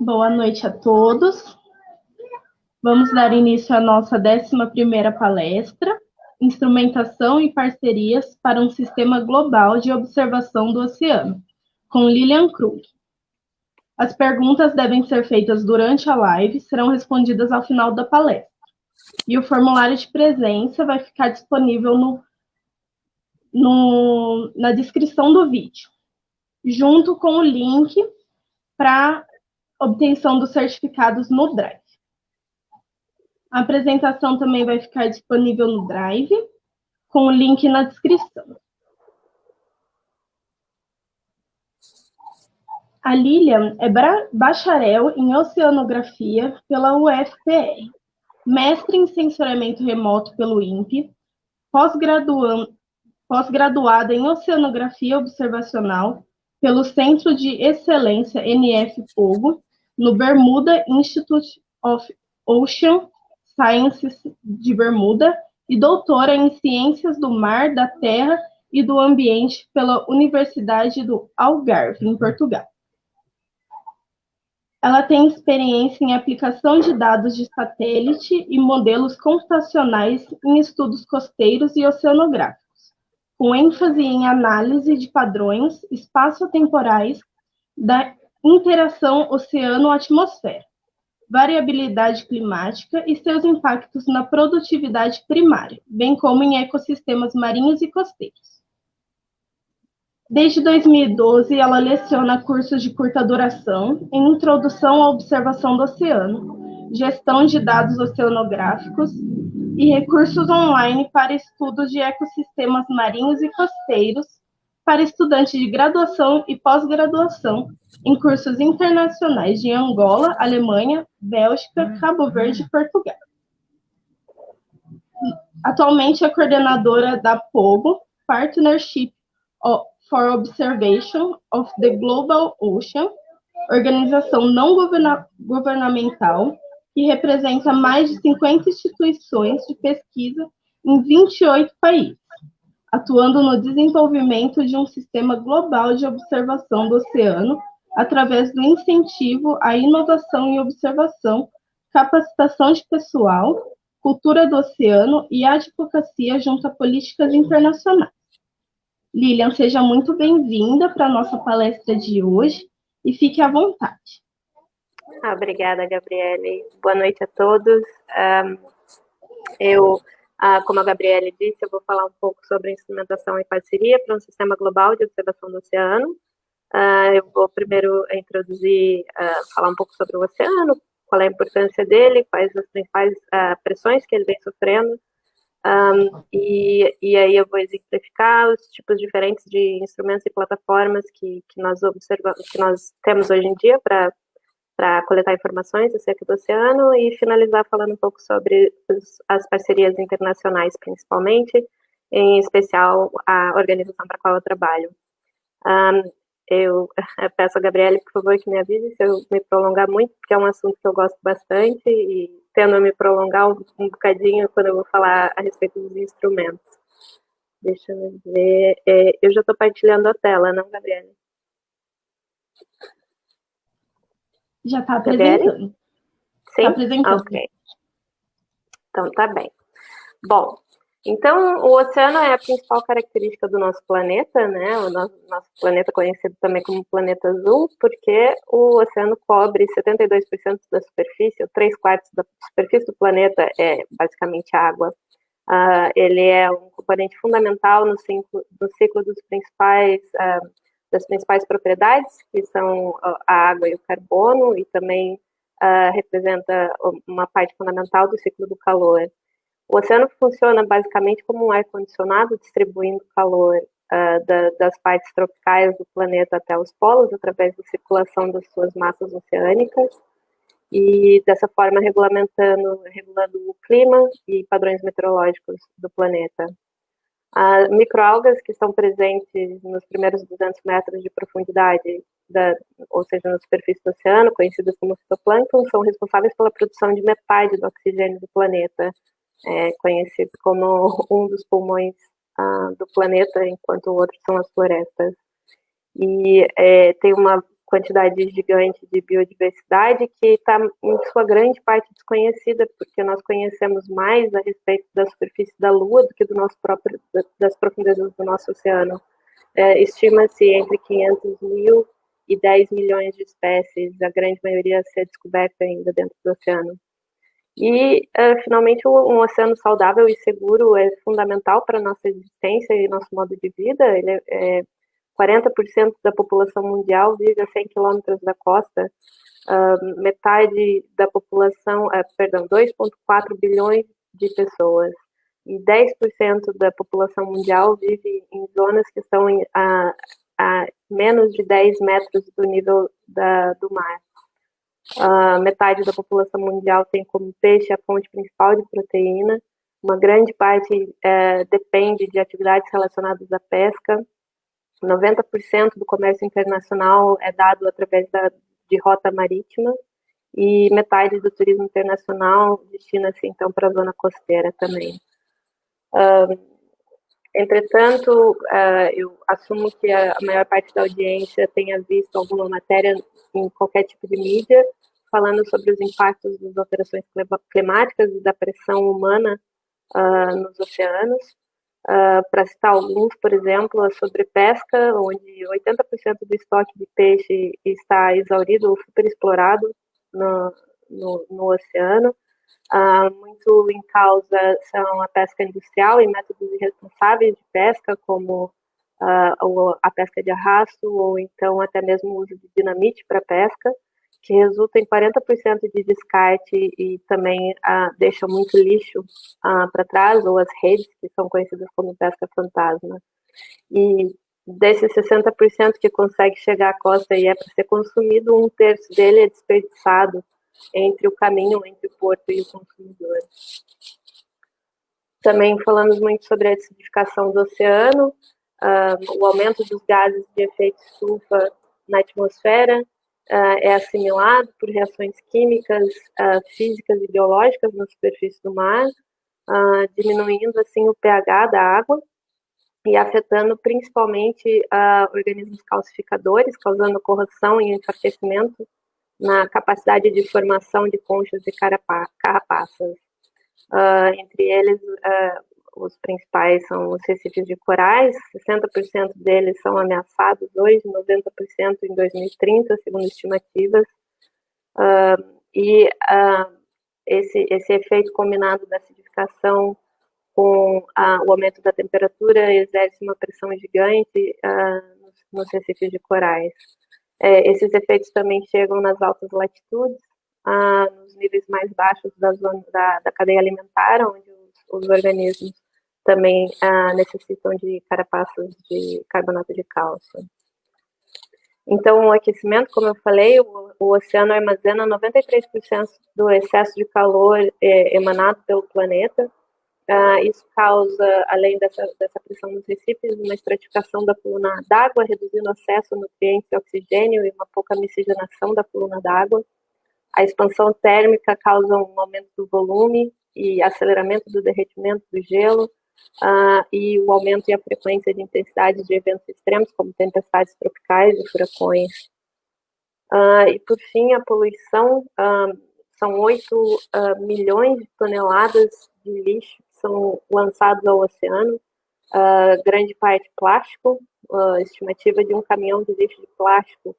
Boa noite a todos. Vamos dar início à nossa 11ª palestra, Instrumentação e Parcerias para um Sistema Global de Observação do Oceano, com Lilian Krug. As perguntas devem ser feitas durante a live e serão respondidas ao final da palestra. E o formulário de presença vai ficar disponível na descrição do vídeo, junto com o link para obtenção dos certificados no Drive. A apresentação também vai ficar disponível no Drive, com o link na descrição. A Lilian é bacharel em Oceanografia pela UFPR, mestre em Sensoriamento Remoto pelo INPE, pós-graduada em Oceanografia Observacional pelo Centro de Excelência NF Pogo, no Bermuda Institute of Ocean Sciences de Bermuda, e doutora em Ciências do Mar, da Terra e do Ambiente pela Universidade do Algarve, em Portugal. Ela tem experiência em aplicação de dados de satélite e modelos computacionais em estudos costeiros e oceanográficos, com ênfase em análise de padrões espaço-temporais da interação oceano-atmosfera, variabilidade climática e seus impactos na produtividade primária, bem como em ecossistemas marinhos e costeiros. Desde 2012, ela leciona cursos de curta duração em Introdução à Observação do Oceano, Gestão de Dados Oceanográficos e recursos online para estudos de ecossistemas marinhos e costeiros para estudantes de graduação e pós-graduação em cursos internacionais de Angola, Alemanha, Bélgica, Cabo Verde e Portugal. Atualmente é coordenadora da POGO, Partnership for Observation of the Global Ocean, organização não governamental que representa mais de 50 instituições de pesquisa em 28 países, atuando no desenvolvimento de um sistema global de observação do oceano através do incentivo à inovação em observação, capacitação de pessoal, cultura do oceano e advocacia junto a políticas internacionais. Lilian, seja muito bem-vinda para a nossa palestra de hoje e fique à vontade. Obrigada, Gabriele. Boa noite a todos. Como a Gabriele disse, eu vou falar um pouco sobre instrumentação e parceria para um sistema global de observação do oceano. Eu vou primeiro introduzir, falar um pouco sobre o oceano, qual é a importância dele, quais as principais pressões que ele vem sofrendo, e aí eu vou exemplificar os tipos diferentes de instrumentos e plataformas que nós observamos, que nós temos hoje em dia para coletar informações acerca do oceano e finalizar falando um pouco sobre as parcerias internacionais, principalmente, em especial a organização para a qual eu trabalho. Eu peço a Gabriele, por favor, que me avise se eu me prolongar muito, porque é um assunto que eu gosto bastante e tendo a me prolongar um bocadinho quando eu vou falar a respeito dos instrumentos. Deixa eu ver. Eu já estou partilhando a tela, não, Gabriele? Já está apresentando. Sim? Está apresentando. Ok. Então, tá bem. Bom, então, o oceano é a principal característica do nosso planeta, né? O nosso planeta é conhecido também como planeta azul, porque o oceano cobre 72% da superfície, ou 3/4 da superfície do planeta é basicamente água. Ele é um componente fundamental no ciclo das principais propriedades, que são a água e o carbono, e também representa uma parte fundamental do ciclo do calor. O oceano funciona basicamente como um ar-condicionado, distribuindo calor das partes tropicais do planeta até os polos, através da circulação das suas massas oceânicas, e dessa forma regulando o clima e padrões meteorológicos do planeta. As microalgas que estão presentes nos primeiros 200 metros de profundidade, ou seja, na superfície do oceano, conhecidas como fitoplâncton, são responsáveis pela produção de metade do oxigênio do planeta, conhecido como um dos pulmões do planeta, enquanto o outro são as florestas. E tem uma quantidade gigante de biodiversidade que está, em sua grande parte, desconhecida, porque nós conhecemos mais a respeito da superfície da Lua do que das profundezas do nosso oceano. Estima-se entre 500 mil e 10 milhões de espécies, a grande maioria a ser descoberta ainda dentro do oceano. E, finalmente, um oceano saudável e seguro é fundamental para a nossa existência e nosso modo de vida. 40% da população mundial vive a 100 quilômetros da costa, metade da população, 2,4 bilhões de pessoas, e 10% da população mundial vive em zonas que estão a menos de 10 metros do nível do mar. Metade da população mundial tem como peixe a fonte principal de proteína, uma grande parte depende de atividades relacionadas à pesca, 90% do comércio internacional é dado através de rota marítima, e metade do turismo internacional destina-se, então, para a zona costeira também. Entretanto, eu assumo que a maior parte da audiência tenha visto alguma matéria em qualquer tipo de mídia falando sobre os impactos das alterações climáticas e da pressão humana nos oceanos. Para citar alguns, por exemplo, a sobrepesca, onde 80% do estoque de peixe está exaurido ou superexplorado no oceano. Muito em causa são a pesca industrial e métodos irresponsáveis de pesca, como a pesca de arrasto, ou então até mesmo o uso de dinamite para pesca, que resulta em 40% de descarte e também deixa muito lixo para trás, ou as redes, que são conhecidas como pesca fantasma. E desses 60% que consegue chegar à costa e é para ser consumido, 1/3 dele é desperdiçado entre o caminho entre o porto e o consumidor. Também falamos muito sobre a acidificação do oceano, o aumento dos gases de efeito estufa na atmosfera é assimilado por reações químicas, físicas e biológicas na superfície do mar, diminuindo assim o pH da água e afetando principalmente organismos calcificadores, causando corrosão e enfraquecimento na capacidade de formação de conchas e carrapaças. Entre eles, os principais são os recifes de corais, 60% deles são ameaçados hoje, 90% em 2030, segundo estimativas. Esse efeito combinado da acidificação com o aumento da temperatura exerce uma pressão gigante nos recifes de corais. Esses efeitos também chegam nas altas latitudes, nos níveis mais baixos da cadeia alimentar, onde os organismos também necessitam de carapaças de carbonato de cálcio. Então, o aquecimento, como eu falei, o oceano armazena 93% do excesso de calor emanado pelo planeta. Isso causa, além dessa pressão nos recifes, uma estratificação da coluna d'água, reduzindo o acesso a nutrientes e oxigênio e uma pouca miscigenação da coluna d'água. A expansão térmica causa um aumento do volume e aceleramento do derretimento do gelo, e o aumento e a frequência de intensidade de eventos extremos, como tempestades tropicais e furacões. E, por fim, a poluição, são 8 milhões de toneladas de lixo que são lançados ao oceano, grande parte plástico, estimativa de um caminhão de lixo de plástico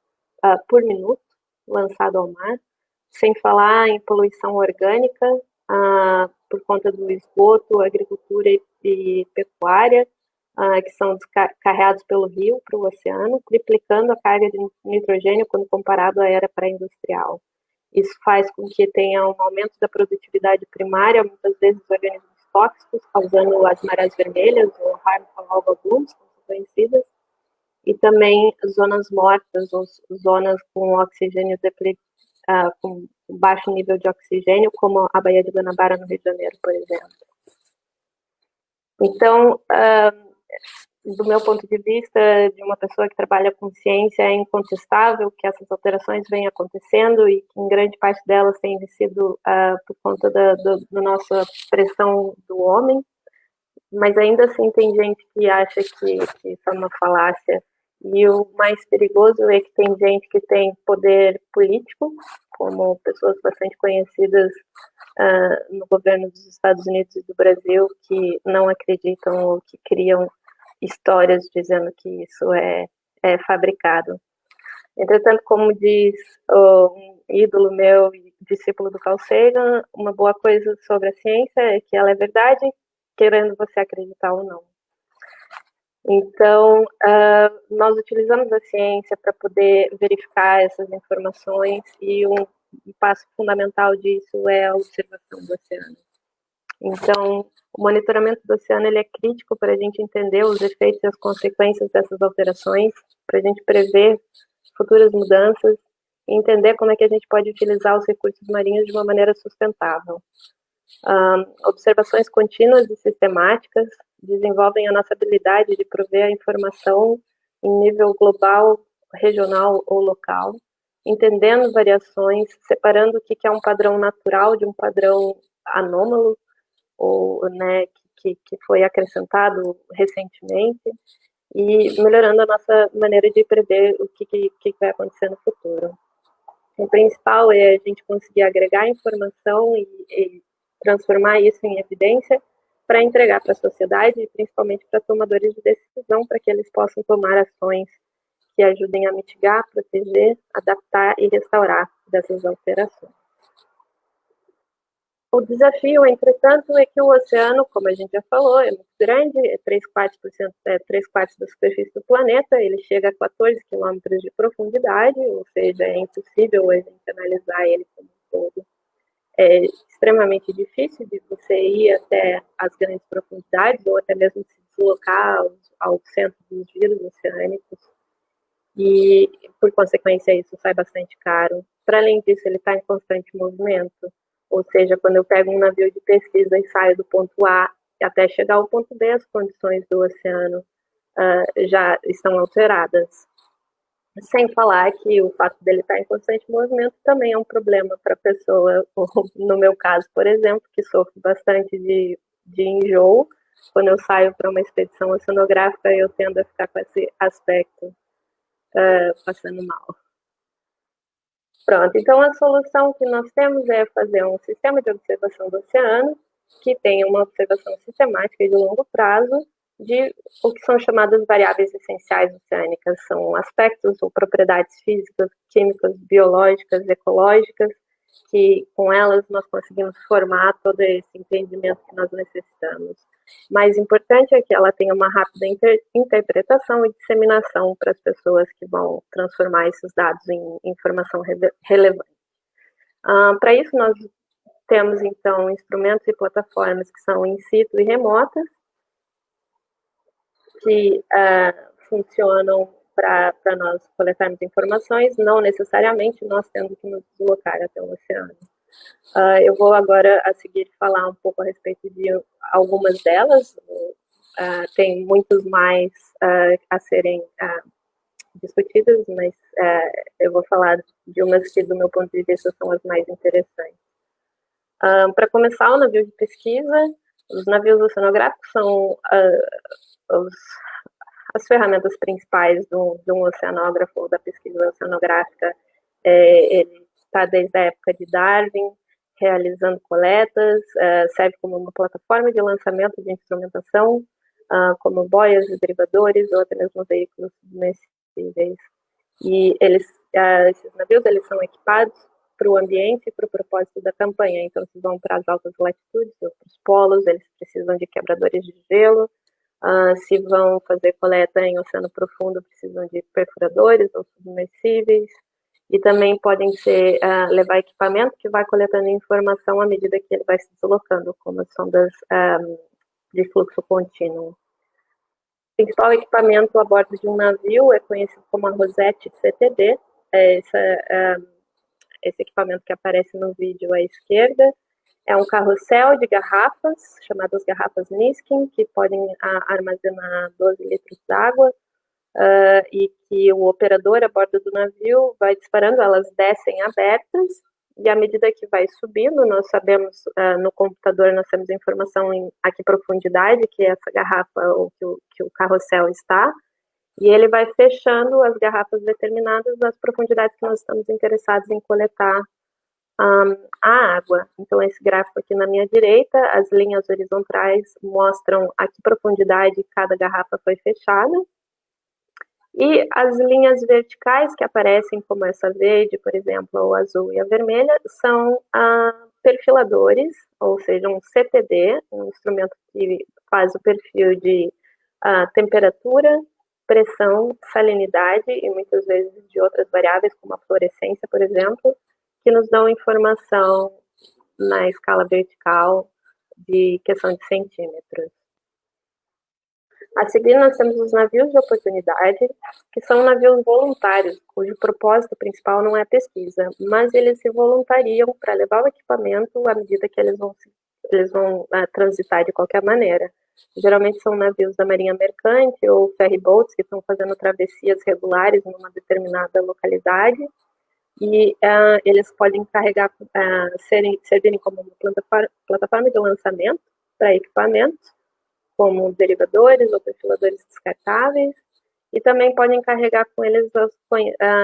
por minuto lançado ao mar, sem falar em poluição orgânica, por conta do esgoto, agricultura e pecuária, que são carregados pelo rio para o oceano, triplicando a carga de nitrogênio quando comparado à era pré-industrial. Isso faz com que tenha um aumento da produtividade primária, muitas vezes organismos tóxicos, causando as marés vermelhas, ou harmful algal blooms, como são conhecidas, e também zonas mortas, ou zonas com oxigênio com baixo nível de oxigênio, como a Baía de Guanabara, no Rio de Janeiro, por exemplo. Então, do meu ponto de vista, de uma pessoa que trabalha com ciência, é incontestável que essas alterações vêm acontecendo e que, em grande parte delas, têm sido por conta da nossa pressão do homem, mas ainda assim tem gente que acha que isso é uma falácia E o mais perigoso é que tem gente que tem poder político, como pessoas bastante conhecidas no governo dos Estados Unidos e do Brasil, que não acreditam ou que criam histórias dizendo que isso é fabricado. Entretanto, como diz um ídolo meu e discípulo do Carl Sagan, uma boa coisa sobre a ciência é que ela é verdade, querendo você acreditar ou não. Então, nós utilizamos a ciência para poder verificar essas informações e um passo fundamental disso é a observação do oceano. Então, o monitoramento do oceano ele é crítico para a gente entender os efeitos e as consequências dessas alterações, para a gente prever futuras mudanças e entender como é que a gente pode utilizar os recursos marinhos de uma maneira sustentável. Observações contínuas e sistemáticas desenvolvem a nossa habilidade de prover a informação em nível global, regional ou local, entendendo variações, separando o que é um padrão natural de um padrão anômalo, ou né, que foi acrescentado recentemente, e melhorando a nossa maneira de prever o que vai acontecer no futuro. O principal é a gente conseguir agregar informação e transformar isso em evidência para entregar para a sociedade e principalmente para tomadores de decisão, para que eles possam tomar ações que ajudem a mitigar, proteger, adaptar e restaurar dessas alterações. O desafio, entretanto, é que o oceano, como a gente já falou, é muito grande, é 3/4 da superfície do planeta, ele chega a 14 quilômetros de profundidade, ou seja, é impossível a gente analisar ele como um todo. É extremamente difícil de você ir até as grandes profundidades, ou até mesmo se deslocar ao centro dos giros oceânicos, e, por consequência, isso sai bastante caro. Para além disso, ele está em constante movimento. Ou seja, quando eu pego um navio de pesquisa e saio do ponto A até chegar ao ponto B, as condições do oceano já estão alteradas. Sem falar que o fato dele estar em constante movimento também é um problema para a pessoa, no meu caso, por exemplo, que sofro bastante de enjoo. Quando eu saio para uma expedição oceanográfica, eu tendo a ficar com esse aspecto passando mal. Pronto, então a solução que nós temos é fazer um sistema de observação do oceano que tenha uma observação sistemática e de longo prazo de o que são chamadas variáveis essenciais oceânicas, são aspectos ou propriedades físicas, químicas, biológicas, ecológicas, que com elas nós conseguimos formar todo esse entendimento que nós necessitamos. Mais importante é que ela tenha uma rápida interpretação e disseminação para as pessoas que vão transformar esses dados em informação relevante. Para isso, nós temos, então, instrumentos e plataformas que são in situ e remotas, que funcionam para nós coletarmos informações, não necessariamente nós tendo que nos deslocar até o oceano. Eu vou agora, a seguir, falar um pouco a respeito de algumas delas. Tem muitos mais a serem discutidas, mas eu vou falar de umas que, do meu ponto de vista, são as mais interessantes. Para começar, o navio de pesquisa, os navios oceanográficos são as ferramentas principais de um oceanógrafo ou da pesquisa oceanográfica. Ele está desde a época de Darwin, realizando coletas, serve como uma plataforma de lançamento de instrumentação, como boias e derivadores, ou até mesmo veículos submersíveis. E esses navios eles são equipados para o ambiente e para o propósito da campanha. Então, se vão para as altas latitudes ou para os polos, eles precisam de quebradores de gelo. Se vão fazer coleta em oceano profundo, precisam de perfuradores ou submersíveis. E também podem levar equipamento que vai coletando informação à medida que ele vai se deslocando, como as sondas de fluxo contínuo. O principal equipamento a bordo de um navio é conhecido como a Rosette CTD. Esse equipamento que aparece no vídeo à esquerda é um carrossel de garrafas, chamadas garrafas Niskin, que podem armazenar 12 litros d'água, e que o operador a bordo do navio vai disparando, elas descem abertas, e à medida que vai subindo, nós sabemos, no computador nós temos informação a que profundidade que essa garrafa ou que o carrossel está, E ele vai fechando as garrafas determinadas nas profundidades que nós estamos interessados em coletar a água. Então, esse gráfico aqui na minha direita, as linhas horizontais mostram a que profundidade cada garrafa foi fechada. E as linhas verticais que aparecem, como essa verde, por exemplo, o azul e a vermelha, são perfiladores, ou seja, um CPD, um instrumento que faz o perfil de temperatura, pressão, salinidade e muitas vezes de outras variáveis, como a fluorescência, por exemplo, que nos dão informação na escala vertical de questão de centímetros. A seguir, nós temos os navios de oportunidade, que são navios voluntários, cujo propósito principal não é a pesquisa, mas eles se voluntariam para levar o equipamento à medida que eles vão transitar de qualquer maneira. Geralmente são navios da Marinha Mercante ou ferry boats que estão fazendo travessias regulares numa determinada localidade, e eles podem carregar, servirem como uma plataforma de lançamento para equipamentos, como derivadores ou perfiladores descartáveis, e também podem carregar com eles os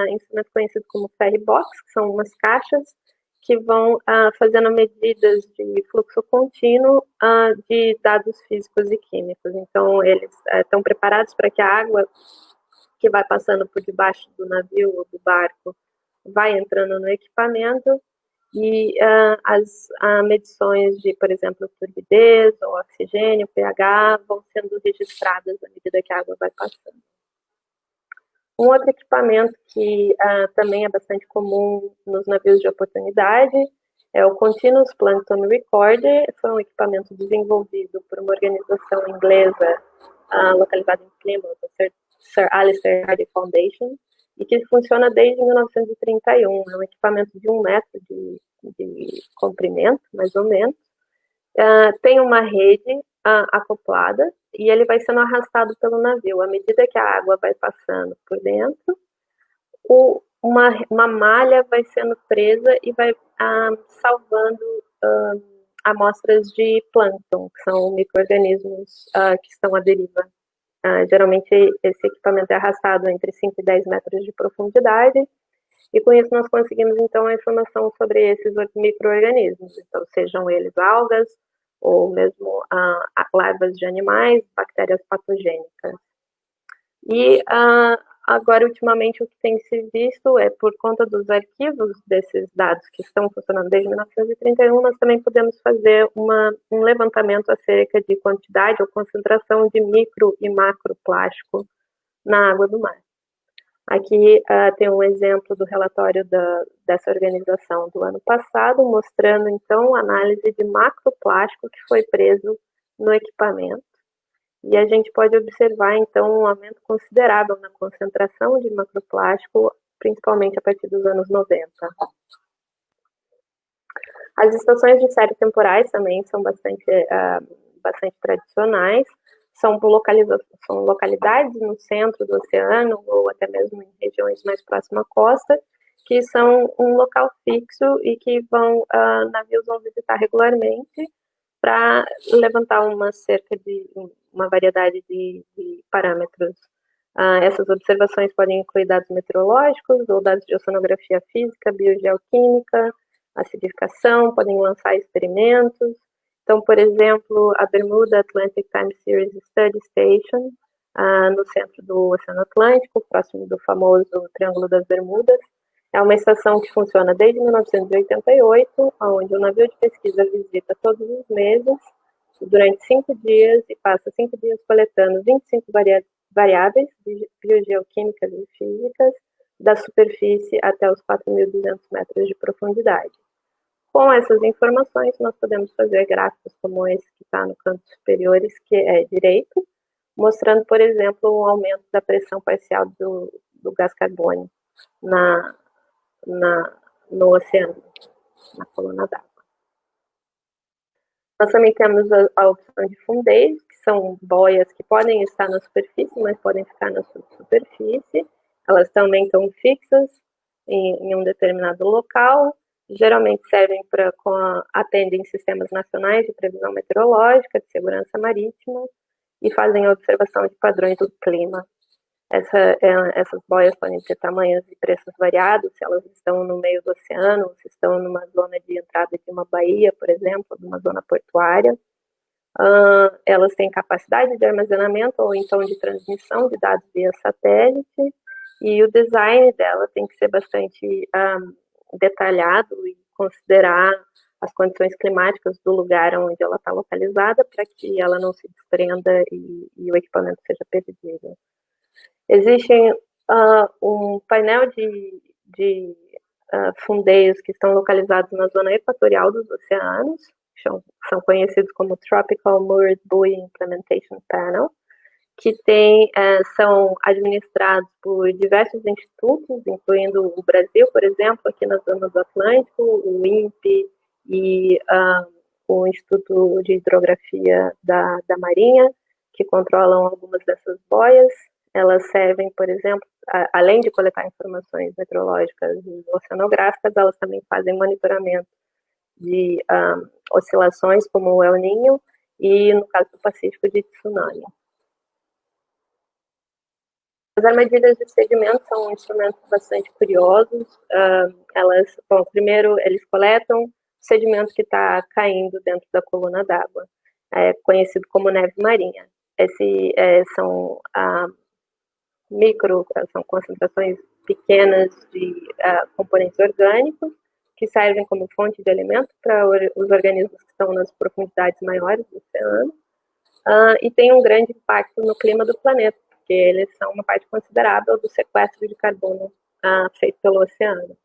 instrumentos conhecidos como ferry box, que são umas caixas que vão fazendo medidas de fluxo contínuo de dados físicos e químicos. Então, eles estão preparados para que a água que vai passando por debaixo do navio ou do barco vai entrando no equipamento, e as medições de, por exemplo, turbidez ou oxigênio, pH, vão sendo registradas à medida que a água vai passando. Um outro equipamento que também é bastante comum nos navios de oportunidade é o Continuous Plankton Recorder. Foi um equipamento desenvolvido por uma organização inglesa localizada em Plymouth, a Sir Alistair Hardy Foundation, e que funciona desde 1931. É um equipamento de 1 metro de comprimento, mais ou menos. Tem uma rede acoplada e ele vai sendo arrastado pelo navio. À medida que a água vai passando por dentro, uma malha vai sendo presa e vai salvando amostras de plâncton, que são micro-organismos que estão à deriva. Geralmente esse equipamento é arrastado entre 5 e 10 metros de profundidade, e com isso nós conseguimos então a informação sobre esses micro-organismos, então sejam eles algas ou mesmo larvas de animais, bactérias patogênicas. E agora, ultimamente, o que tem se visto é, por conta dos arquivos desses dados que estão funcionando desde 1931, nós também podemos fazer um levantamento acerca de quantidade ou concentração de micro e macroplástico na água do mar. Aqui tem um exemplo do relatório dessa organização do ano passado, mostrando, então, a análise de macroplástico que foi preso no equipamento. E a gente pode observar, então, um aumento considerável na concentração de macroplástico, principalmente a partir dos anos 90. As estações de série temporais também são bastante tradicionais. São localidades no centro do oceano, ou até mesmo em regiões mais próximas à costa, que são um local fixo e que navios vão visitar regularmente para levantar uma variedade de parâmetros. Essas observações podem incluir dados meteorológicos ou dados de oceanografia física, biogeoquímica, acidificação, podem lançar experimentos. Então, por exemplo, a Bermuda Atlantic Time Series Study Station, no centro do Oceano Atlântico, próximo do famoso Triângulo das Bermudas, é uma estação que funciona desde 1988, onde o navio de pesquisa visita todos os meses, durante 5 dias, e passa 5 dias coletando 25 variáveis biogeoquímicas e físicas, da superfície até os 4.200 metros de profundidade. Com essas informações, nós podemos fazer gráficos como esse que está no canto superior, que é direito, mostrando, por exemplo, um aumento da pressão parcial do gás carbônico no oceano, na coluna d'água. Nós também temos a opção de fundez, que são boias que podem estar na superfície, mas podem ficar na subsuperfície. Elas também estão fixas em um determinado local. Geralmente servem atendem sistemas nacionais de previsão meteorológica, de segurança marítima, e fazem a observação de padrões do clima. Essas boias podem ter tamanhos e preços variados, se elas estão no meio do oceano, se estão numa zona de entrada de uma baía, por exemplo, de uma zona portuária. Elas têm capacidade de armazenamento ou então de transmissão de dados via satélite, e o design dela tem que ser bastante detalhado e considerar as condições climáticas do lugar onde ela está localizada para que ela não se desprenda e o equipamento seja perdido. Existe um painel de fundeiros que estão localizados na zona equatorial dos oceanos, são conhecidos como Tropical Moored Buoy Implementation Panel, que são administrados por diversos institutos, incluindo o Brasil, por exemplo, aqui na zona do Atlântico, o INPE e o Instituto de Hidrografia da Marinha, que controlam algumas dessas boias. Elas servem, por exemplo, além de coletar informações meteorológicas e oceanográficas, elas também fazem monitoramento de oscilações como o El Niño e, no caso do Pacífico, de tsunami. As armadilhas de sedimento são instrumentos bastante curiosos. Primeiro, eles coletam o sedimento que está caindo dentro da coluna d'água, conhecido como neve marinha. São concentrações pequenas de componentes orgânicos que servem como fonte de alimento para os organismos que estão nas profundidades maiores do oceano, e tem um grande impacto no clima do planeta, porque eles são uma parte considerável do sequestro de carbono feito pelo oceano.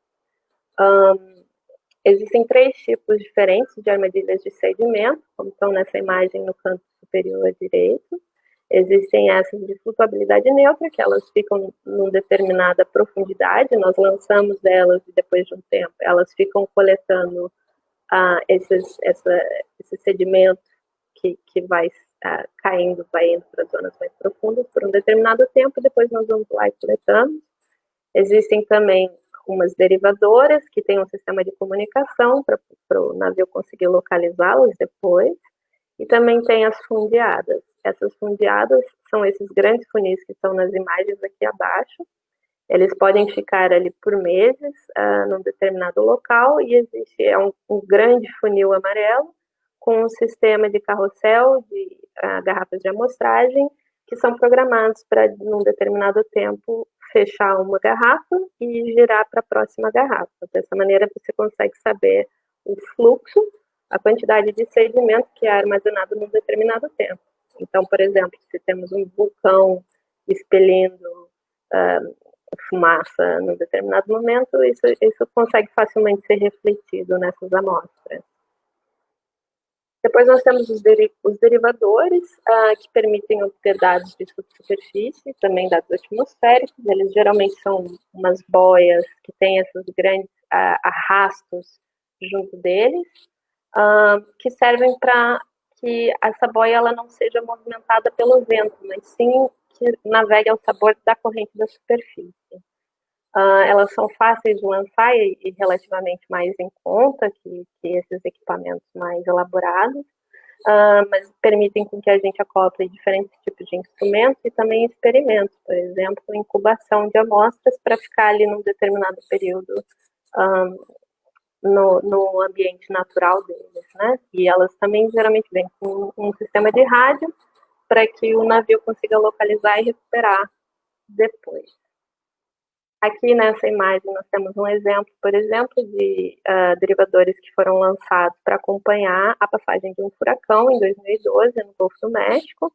Existem 3 tipos diferentes de armadilhas de sedimento, como estão nessa imagem no canto superior direito. Existem essas de flutuabilidade neutra, que elas ficam numa determinada profundidade, nós lançamos elas e depois de um tempo elas ficam coletando esse sedimento que vai caindo, vai indo para zonas mais profundas por um determinado tempo, e depois nós vamos lá e coletamos. Existem também umas derivadoras que têm um sistema de comunicação para o navio conseguir localizá-las depois, e também tem as fundeadas. Essas fundeadas são esses grandes funis que estão nas imagens aqui abaixo. Eles podem ficar ali por meses num determinado local, e existe um grande funil amarelo com um sistema de carrossel de garrafas de amostragem que são programados para, num determinado tempo, fechar uma garrafa e girar para a próxima garrafa. Dessa maneira, você consegue saber o fluxo, a quantidade de sedimento que é armazenado num determinado tempo. Então, por exemplo, se temos um vulcão expelindo fumaça num determinado momento, isso consegue facilmente ser refletido nessas amostras. Depois nós temos os derivadores, que permitem obter dados de superfície, também dados atmosféricos. Eles geralmente são umas boias que têm esses grandes arrastos junto deles, que servem para que essa boia ela não seja movimentada pelo vento, mas sim que navegue ao sabor da corrente da superfície. Elas são fáceis de lançar e relativamente mais em conta que esses equipamentos mais elaborados, mas permitem com que a gente acople diferentes tipos de instrumentos e também experimentos, por exemplo, incubação de amostras para ficar ali num determinado período no ambiente natural deles, né? E elas também geralmente vêm com um sistema de rádio para que o navio consiga localizar e recuperar depois. Aqui nessa imagem nós temos um exemplo, por exemplo, de derivadores que foram lançados para acompanhar a passagem de um furacão em 2012 no Golfo do México.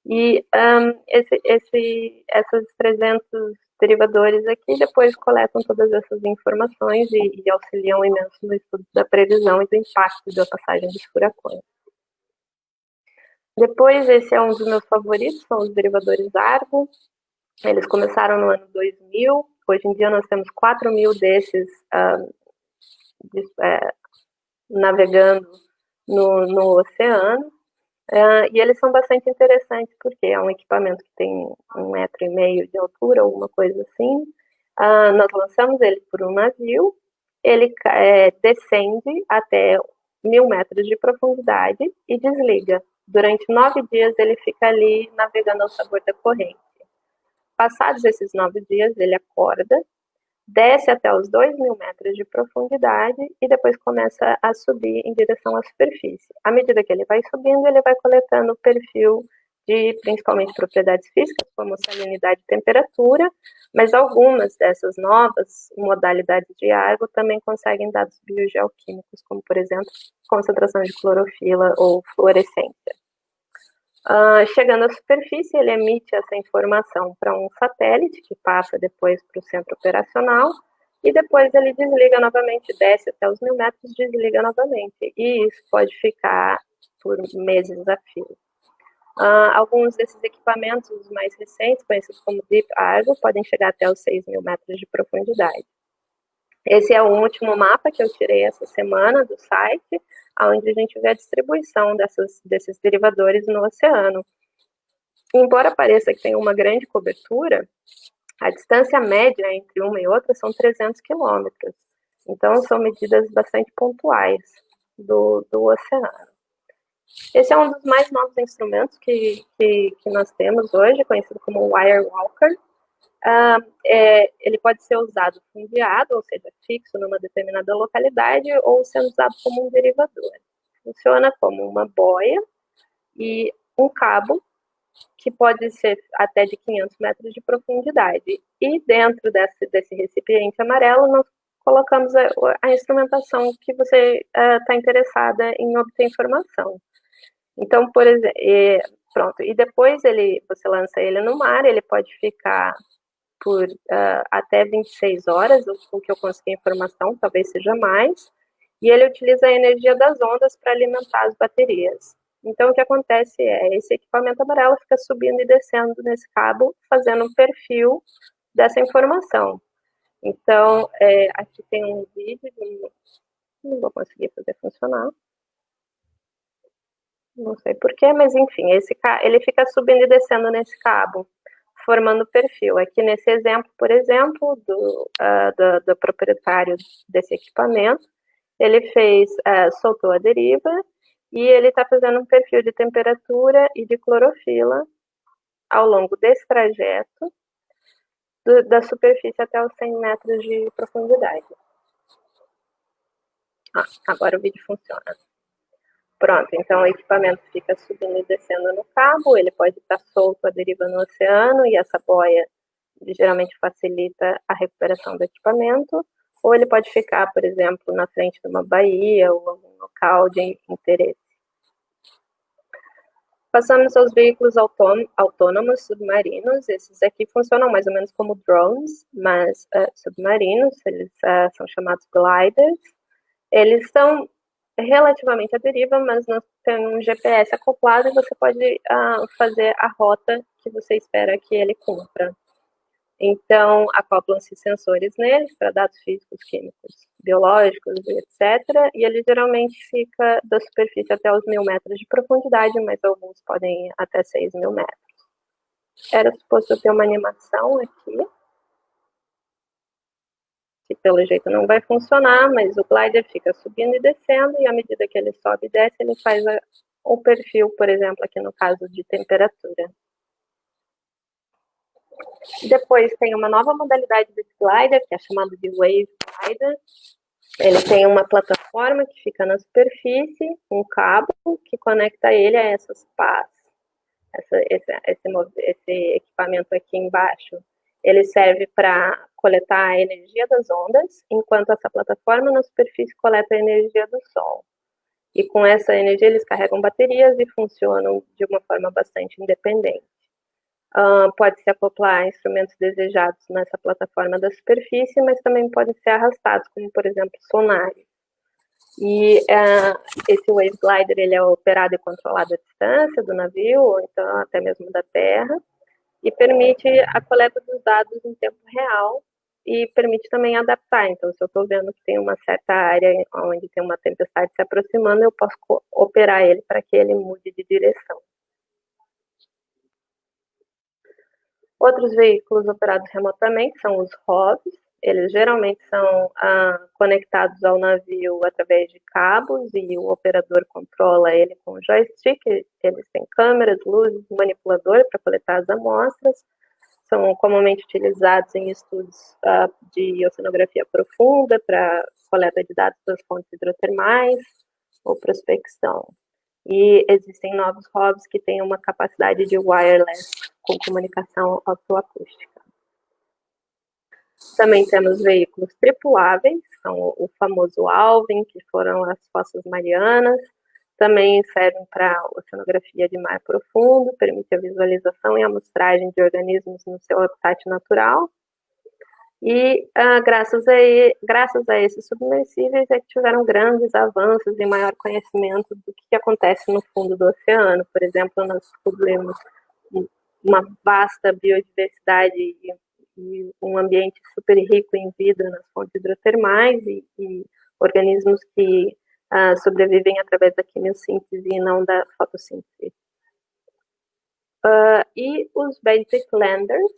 E esses 300 derivadores aqui depois coletam todas essas informações e auxiliam imenso no estudo da previsão e do impacto da passagem dos furacões. Depois, esse é um dos meus favoritos, são os derivadores Argo. Eles começaram no ano 2000, hoje em dia nós temos 4.000 desses navegando no oceano, e eles são bastante interessantes porque é um equipamento que tem 1,5 metro de altura, alguma coisa assim. Nós lançamos ele por um navio, ele descende até 1.000 metros de profundidade e desliga. Durante 9 dias ele fica ali navegando ao sabor da corrente. Passados esses 9 dias, ele acorda, desce até os 2.000 metros de profundidade e depois começa a subir em direção à superfície. À medida que ele vai subindo, ele vai coletando o perfil de principalmente propriedades físicas, como salinidade e temperatura, mas algumas dessas novas modalidades de Argo também conseguem dados biogeoquímicos, como, por exemplo, concentração de clorofila ou fluorescência. Chegando à superfície, ele emite essa informação para um satélite, que passa depois para o centro operacional, e depois ele desliga novamente, desce até os 1.000 metros, desliga novamente, e isso pode ficar por meses a fio. Alguns desses equipamentos mais recentes, conhecidos como Deep Argo, podem chegar até os 6.000 metros de profundidade. Esse é o último mapa que eu tirei essa semana do site, onde a gente vê a distribuição desses derivadores no oceano. Embora pareça que tem uma grande cobertura, a distância média entre uma e outra são 300 quilômetros. Então, são medidas bastante pontuais do oceano. Esse é um dos mais novos instrumentos que nós temos hoje, conhecido como Wirewalker. Ele pode ser usado fundiado, ou seja, fixo numa determinada localidade, ou sendo usado como um derivador. Funciona como uma boia e um cabo que pode ser até de 500 metros de profundidade. E dentro desse recipiente amarelo, nós colocamos a instrumentação que você está interessada em obter informação. Então, por exemplo, pronto. E depois você lança ele no mar, ele pode ficar por até 26 horas, o que eu consegui informação, talvez seja mais, e ele utiliza a energia das ondas para alimentar as baterias. Então, o que acontece esse equipamento amarelo fica subindo e descendo nesse cabo, fazendo um perfil dessa informação. Então, aqui tem um vídeo, não vou conseguir fazer funcionar. Não sei porquê, mas enfim, ele fica subindo e descendo nesse cabo, formando perfil. Aqui nesse exemplo, por exemplo, do proprietário desse equipamento, ele soltou a deriva e ele está fazendo um perfil de temperatura e de clorofila ao longo desse trajeto, da superfície até os 100 metros de profundidade. Agora o vídeo funciona. Pronto, então o equipamento fica subindo e descendo no cabo, ele pode estar solto à deriva no oceano, e essa boia geralmente facilita a recuperação do equipamento, ou ele pode ficar, por exemplo, na frente de uma baía ou algum local de interesse. Passamos aos veículos autônomos submarinos. Esses aqui funcionam mais ou menos como drones, mas submarinos, eles são chamados gliders. Eles são relativamente à deriva, mas nós temos um GPS acoplado e você pode fazer a rota que você espera que ele cumpra. Então, acoplam-se sensores neles para dados físicos, químicos, biológicos, etc. E ele geralmente fica da superfície até os 1.000 metros de profundidade, mas alguns podem ir até 6.000 metros. Era suposto ter uma animação aqui, que pelo jeito não vai funcionar, mas o glider fica subindo e descendo, e à medida que ele sobe e desce, ele faz o perfil, por exemplo, aqui no caso de temperatura. Depois tem uma nova modalidade desse glider, que é chamado de Wave Glider. Ele tem uma plataforma que fica na superfície, um cabo que conecta ele a essas pás. Esse equipamento aqui embaixo, ele serve para coletar a energia das ondas, enquanto essa plataforma na superfície coleta a energia do Sol. E com essa energia eles carregam baterias e funcionam de uma forma bastante independente. Pode-se acoplar a instrumentos desejados nessa plataforma da superfície, mas também podem ser arrastados, como por exemplo sonares. E esse Wave Glider ele é operado e controlado à distância do navio, ou então até mesmo da terra, e permite a coleta dos dados em tempo real e permite também adaptar. Então, se eu estou vendo que tem uma certa área onde tem uma tempestade se aproximando, eu posso operar ele para que ele mude de direção. Outros veículos operados remotamente são os ROVs. Eles geralmente são conectados ao navio através de cabos e o operador controla ele com o joystick. Eles têm câmeras, luzes, manipulador para coletar as amostras. são comumente utilizados em estudos de oceanografia profunda para coleta de dados das fontes hidrotermais ou prospecção. E existem novos hobbies que têm uma capacidade de wireless com comunicação autoacústica. Também temos veículos tripuláveis, são o famoso Alvin, que foram as Fossas Marianas. Também servem para oceanografia de mar profundo, permite a visualização e amostragem de organismos no seu habitat natural. E graças a esses submersíveis é que tiveram grandes avanços e maior conhecimento do que acontece no fundo do oceano. Por exemplo, nós descobrimos uma vasta biodiversidade e um ambiente super rico em vida nas fontes hidrotermais e organismos que sobrevivem através da quimiossíntese e não da fotossíntese. E os Basic Landers,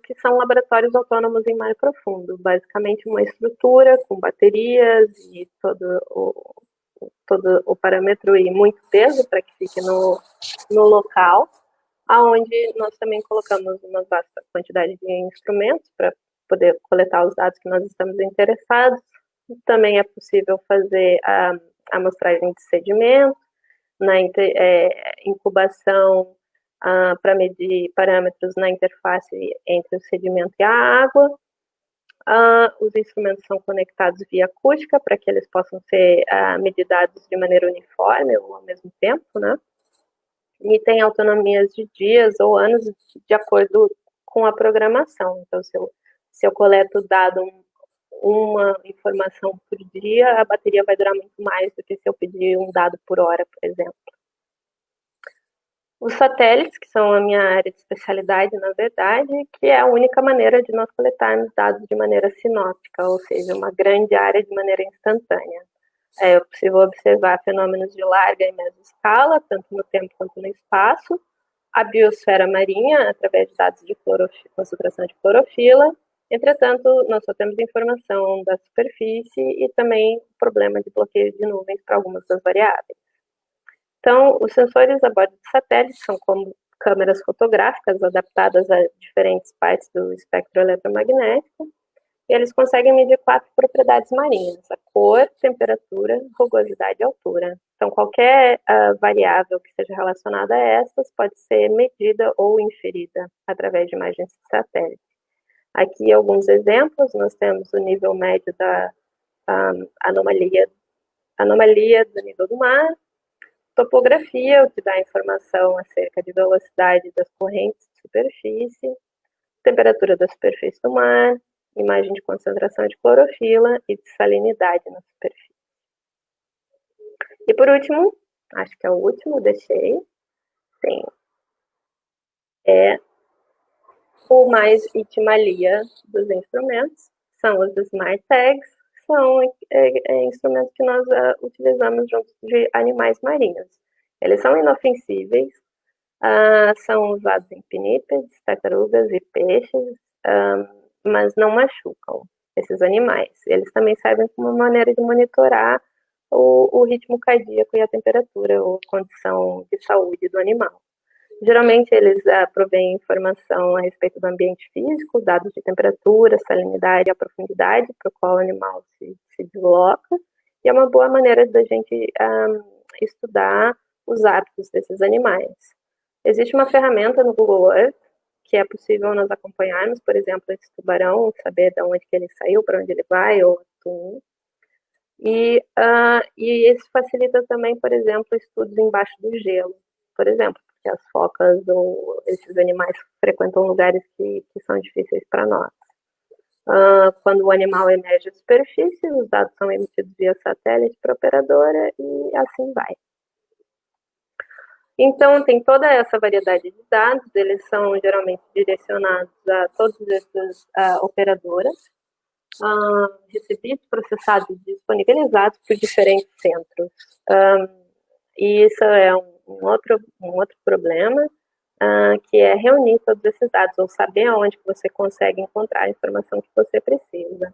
que são laboratórios autônomos em mar profundo, basicamente uma estrutura com baterias e todo o parâmetro e muito peso para que fique no local, aonde nós também colocamos uma vasta quantidade de instrumentos para poder coletar os dados que nós estamos interessados. Também é possível fazer a amostragem de sedimento, na incubação para medir parâmetros na interface entre o sedimento e a água. Os instrumentos são conectados via acústica para que eles possam ser medidos de maneira uniforme ou ao mesmo tempo, né? E tem autonomias de dias ou anos de acordo com a programação. Então, se eu coleto dado uma informação por dia, a bateria vai durar muito mais do que se eu pedir um dado por hora, por exemplo. Os satélites, que são a minha área de especialidade, na verdade, que é a única maneira de nós coletarmos dados de maneira sinóptica, ou seja, uma grande área de maneira instantânea. É possível observar fenômenos de larga e média escala, tanto no tempo quanto no espaço, a biosfera marinha, através de dados de concentração de clorofila. Entretanto, nós só temos informação da superfície e também problema de bloqueio de nuvens para algumas das variáveis. Então, os sensores a bordo de satélites são como câmeras fotográficas adaptadas a diferentes partes do espectro eletromagnético, e eles conseguem medir 4 propriedades marinhas: a cor, temperatura, rugosidade e altura. Então, qualquer variável que seja relacionada a essas pode ser medida ou inferida através de imagens de satélite. Aqui alguns exemplos: nós temos o nível médio da anomalia do nível do mar, topografia, o que dá informação acerca de velocidade das correntes de superfície, temperatura da superfície do mar, imagem de concentração de clorofila e de salinidade na superfície. E por último, acho que é o último, deixei, sim, é o mais itimalia dos instrumentos, são os Smart Tags, são instrumentos que nós utilizamos junto de animais marinhos. Eles são inofensíveis, são usados em pinípedes, tartarugas e peixes, mas não machucam esses animais. Eles também servem como uma maneira de monitorar o ritmo cardíaco e a temperatura ou condição de saúde do animal. Geralmente eles provêm informação a respeito do ambiente físico, dados de temperatura, salinidade, a profundidade para o qual o animal se desloca, e é uma boa maneira da gente estudar os hábitos desses animais. Existe uma ferramenta no Google Earth que é possível nós acompanharmos, por exemplo, esse tubarão, saber de onde que ele saiu, para onde ele vai, ou atum. E isso facilita também, por exemplo, estudos embaixo do gelo, por exemplo, porque as focas ou esses animais frequentam lugares que são difíceis para nós. Quando o animal emerge à superfície, os dados são emitidos via satélite para a operadora e assim vai. Então, tem toda essa variedade de dados, eles são geralmente direcionados a todas essas operadoras, recebidos, processados e disponibilizados por diferentes centros. E isso é um outro problema, que é reunir todos esses dados, ou saber aonde que você consegue encontrar a informação que você precisa.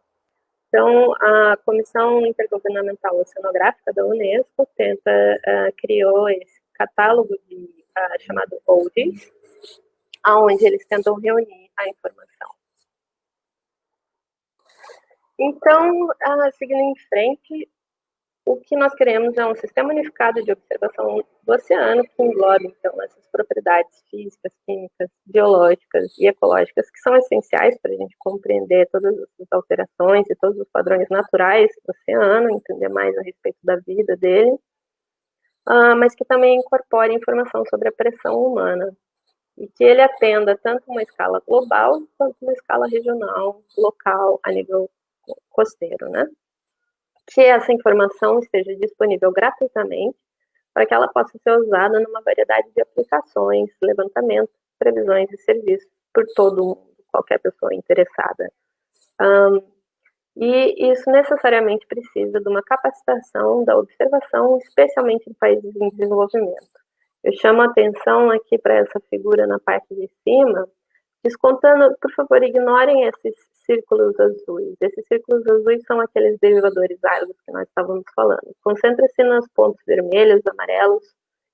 Então, a Comissão Intergovernamental Oceanográfica da Unesco criou esse catálogo chamado ODIS, aonde eles tentam reunir a informação. Então, seguindo em frente, o que nós queremos é um sistema unificado de observação do oceano que englobe, então, essas propriedades físicas, químicas, biológicas e ecológicas que são essenciais para a gente compreender todas as alterações e todos os padrões naturais do oceano, entender mais a respeito da vida dele, mas que também incorpore informação sobre a pressão humana e que ele atenda tanto uma escala global quanto uma escala regional, local, a nível costeiro, né? Que essa informação esteja disponível gratuitamente para que ela possa ser usada numa variedade de aplicações, levantamentos, previsões e serviços por todo mundo, qualquer pessoa interessada. E isso necessariamente precisa de uma capacitação da observação, especialmente em países em desenvolvimento. Eu chamo a atenção aqui para essa figura na parte de cima, descontando, por favor, ignorem esses círculos azuis. Esses círculos azuis são aqueles derivadores árabes que nós estávamos falando. Concentre-se nos pontos vermelhos, amarelos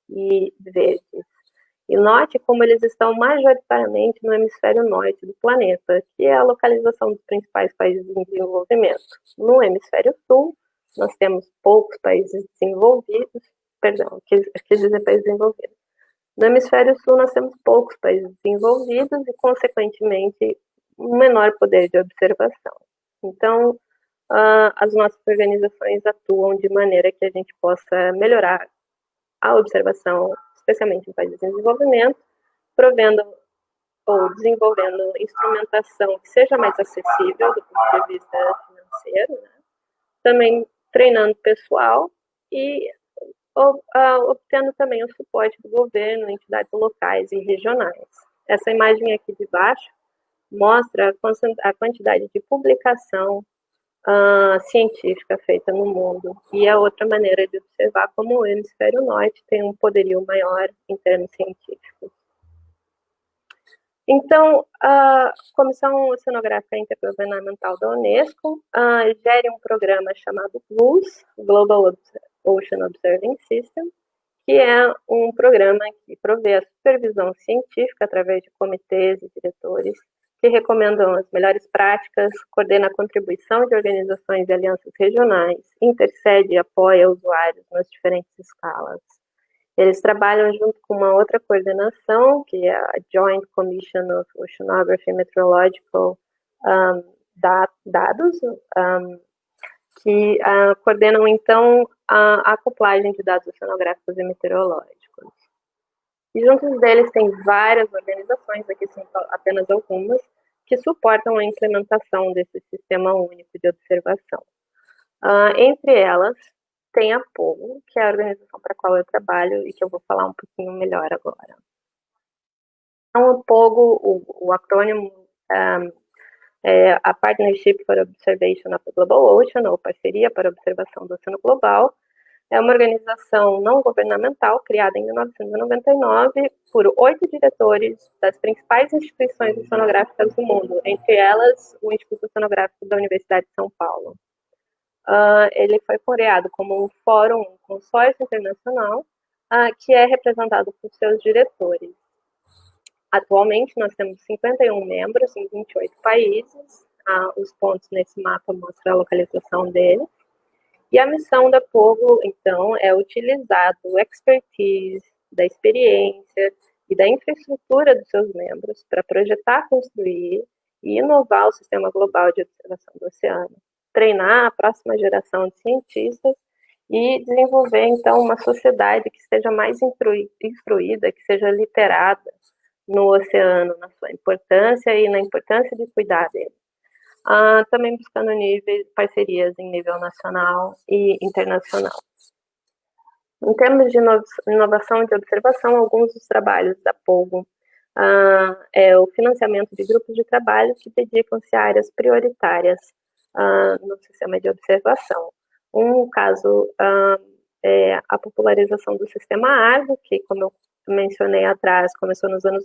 e verdes. E note como eles estão majoritariamente no hemisfério norte do planeta, que é a localização dos principais países em desenvolvimento. No hemisfério sul, nós temos poucos países desenvolvidos, quis dizer países desenvolvidos. No hemisfério sul, nós temos poucos países desenvolvidos e, consequentemente, um menor poder de observação. Então, as nossas organizações atuam de maneira que a gente possa melhorar a observação, especialmente em países em desenvolvimento, provendo ou desenvolvendo instrumentação que seja mais acessível do ponto de vista financeiro, né? Também treinando pessoal e obtendo também o suporte do governo, entidades locais e regionais. Essa imagem aqui de baixo mostra a quantidade de publicação científica feita no mundo, e é outra maneira de observar como o hemisfério norte tem um poderio maior em termos científicos. Então, a Comissão Oceanográfica Intergovernamental da Unesco gere um programa chamado GOOS, Global Ocean Observing System, que é um programa que provê a supervisão científica através de comitês e diretores que recomendam as melhores práticas, coordena a contribuição de organizações e alianças regionais, intercede e apoia usuários nas diferentes escalas. Eles trabalham junto com uma outra coordenação, que é a Joint Commission of Oceanography and Meteorological Dados, que coordenam, então, a acoplagem de dados oceanográficos e meteorológicos. E juntos deles tem várias organizações, aqui são apenas algumas, que suportam a implementação desse sistema único de observação. Entre elas, tem a POGO, que é a organização para a qual eu trabalho e que eu vou falar um pouquinho melhor agora. Então, o POGO, o acrônimo é a Partnership for Observation of the Global Ocean, ou Parceria para a Observação do Oceano Global. É uma organização não governamental criada em 1999 por 8 diretores das principais instituições oceanográficas do mundo, entre elas o Instituto Oceanográfico da Universidade de São Paulo. Ele foi criado como um fórum, um consórcio internacional, que é representado por seus diretores. Atualmente, nós temos 51 membros em 28 países. Os pontos nesse mapa mostram a localização dele. E a missão da POGO, então, é utilizar do expertise, da experiência e da infraestrutura dos seus membros para projetar, construir e inovar o sistema global de observação do oceano, treinar a próxima geração de cientistas e desenvolver, então, uma sociedade que seja mais instruída, que seja literada no oceano, na sua importância e na importância de cuidar dele. Também buscando parcerias em nível nacional e internacional. Em termos de inovação de observação, alguns dos trabalhos da POGO é o financiamento de grupos de trabalho que dedicam-se a áreas prioritárias no sistema de observação. Um caso é a popularização do sistema ARGO, que, como eu mencionei atrás, começou nos anos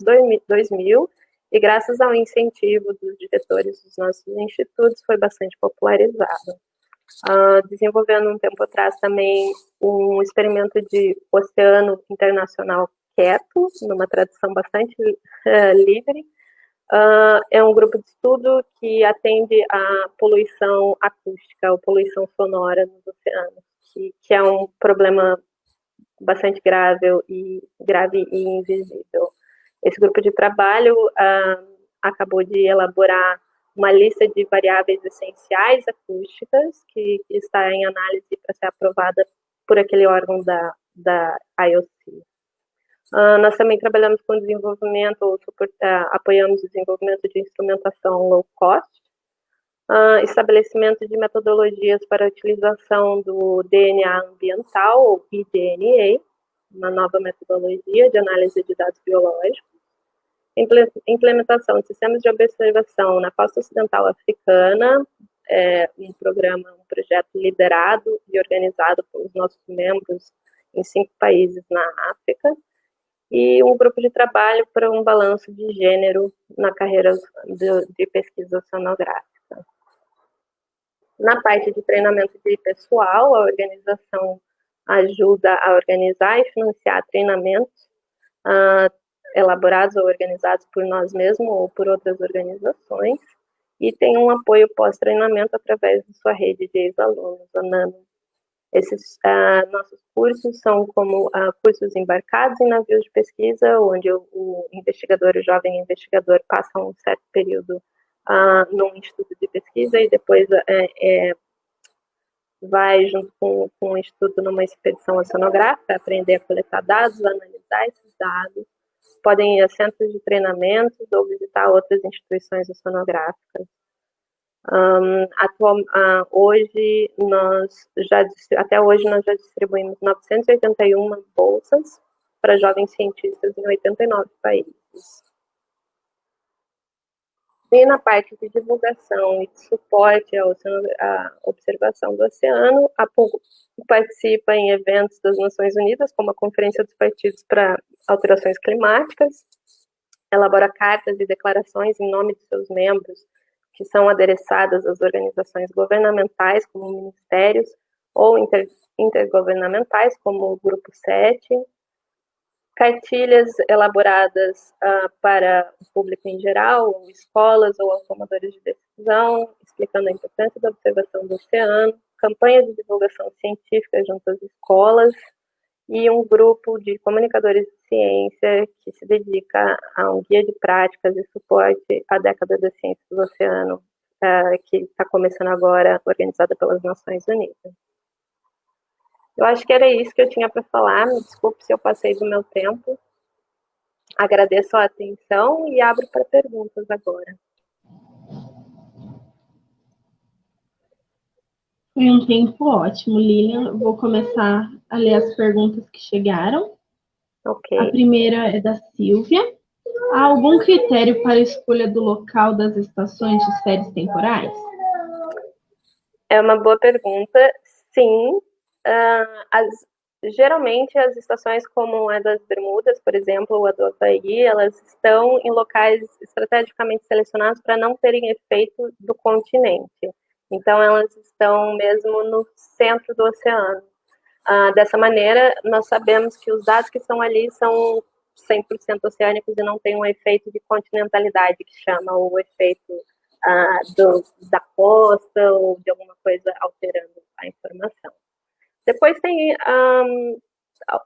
2000, e graças ao incentivo dos diretores dos nossos institutos, foi bastante popularizado. Desenvolvendo um tempo atrás também um experimento de oceano internacional quieto, numa tradução bastante livre. É um grupo de estudo que atende à poluição acústica, ou poluição sonora nos oceanos, que é um problema bastante grave e invisível. Esse grupo de trabalho acabou de elaborar uma lista de variáveis essenciais acústicas que está em análise para ser aprovada por aquele órgão da IOC. Nós também trabalhamos com desenvolvimento, apoiamos o desenvolvimento de instrumentação low cost, estabelecimento de metodologias para a utilização do DNA ambiental, ou eDNA, uma nova metodologia de análise de dados biológicos, implementação de sistemas de observação na costa ocidental africana, um projeto liderado e organizado pelos nossos membros em 5 países na África, e um grupo de trabalho para um balanço de gênero na carreira de pesquisa oceanográfica. Na parte de treinamento de pessoal, a organização ajuda a organizar e financiar treinamentos elaborados ou organizados por nós mesmos ou por outras organizações, e tem um apoio pós-treinamento através de sua rede de ex-alunos, a NANO. Esses nossos cursos são como cursos embarcados em navios de pesquisa, onde o investigador, o jovem investigador, passa um certo período num instituto de pesquisa e depois vai junto com o instituto numa expedição oceanográfica, aprender a coletar dados, analisar esses dados, podem ir a centros de treinamentos ou visitar outras instituições oceanográficas. Até hoje nós já distribuímos 981 bolsas para jovens cientistas em 89 países. E na parte de divulgação e de suporte à observação do oceano, a PUG participa em eventos das Nações Unidas, como a Conferência dos Partidos para Alterações Climáticas, elabora cartas e declarações em nome de seus membros, que são adereçadas às organizações governamentais, como ministérios, ou intergovernamentais, como o Grupo 7, cartilhas elaboradas para o público em geral, ou escolas ou tomadores de decisão, explicando a importância da observação do oceano, campanha de divulgação científica junto às escolas, e um grupo de comunicadores de ciência que se dedica a um guia de práticas e suporte à década da ciência do oceano, que está começando agora, organizada pelas Nações Unidas. Eu acho que era isso que eu tinha para falar. Me desculpe se eu passei do meu tempo. Agradeço a atenção e abro para perguntas agora. Foi um tempo ótimo, Lilian. Vou começar a ler as perguntas que chegaram. Ok. A primeira é da Silvia. Há algum critério para a escolha do local das estações de séries temporais? É uma boa pergunta. Sim. Geralmente, as estações como a das Bermudas, por exemplo, ou a do Havaí, elas estão em locais estrategicamente selecionados para não terem efeito do continente. Então, elas estão mesmo no centro do oceano. Dessa maneira, nós sabemos que os dados que estão ali são 100% oceânicos e não tem um efeito de continentalidade, que chama o efeito da costa ou de alguma coisa alterando a informação. Depois tem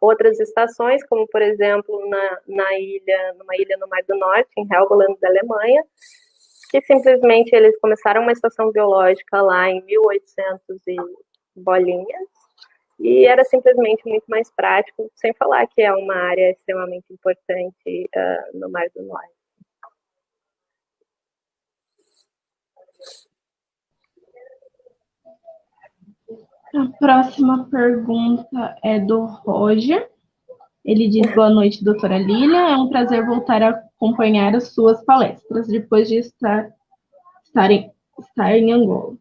outras estações, como, por exemplo, numa ilha no Mar do Norte, em Helgoland, da Alemanha, que simplesmente eles começaram uma estação biológica lá em 1800 e bolinhas, e era simplesmente muito mais prático, sem falar que é uma área extremamente importante no Mar do Norte. A próxima pergunta é do Roger. Ele diz: boa noite, doutora Lilian. É um prazer voltar a acompanhar as suas palestras, depois de estar em Angola.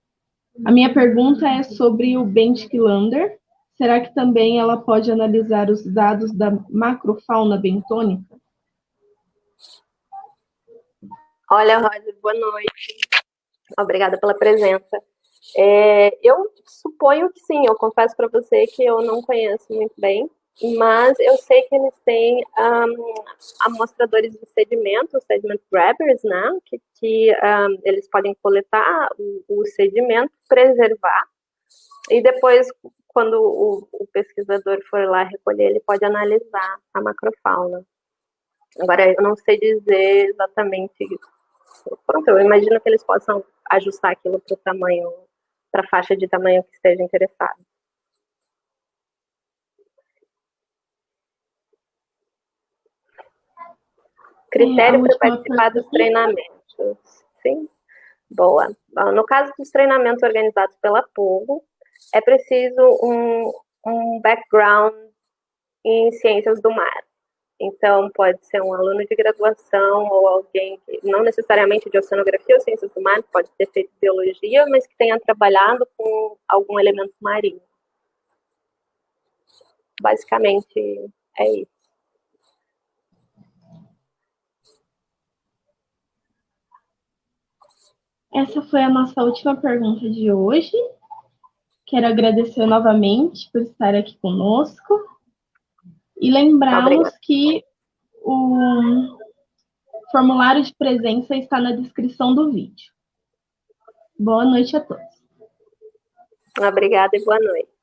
A minha pergunta é sobre o Benthic Lander. Será que também ela pode analisar os dados da macrofauna bentônica? Olha, Roger, boa noite. Obrigada pela presença. Eu suponho que sim, eu confesso para você que eu não conheço muito bem, mas eu sei que eles têm amostradores de sedimento, sediment grabbers, né, que eles podem coletar o sedimento, preservar, e depois, quando o pesquisador for lá recolher, ele pode analisar a macrofauna. Agora, eu não sei dizer exatamente. Pronto, eu imagino que eles possam ajustar aquilo para o tamanho, para a faixa de tamanho que esteja interessado. Critério para participar dos treinamentos. Sim, boa. No caso dos treinamentos organizados pela Pogo, é preciso um background em ciências do mar. Então, pode ser um aluno de graduação ou alguém que, não necessariamente de oceanografia ou ciências do mar, pode ter feito biologia, mas que tenha trabalhado com algum elemento marinho. Basicamente, é isso. Essa foi a nossa última pergunta de hoje. Quero agradecer novamente por estar aqui conosco e lembrá-los que o formulário de presença está na descrição do vídeo. Boa noite a todos. Obrigada e boa noite.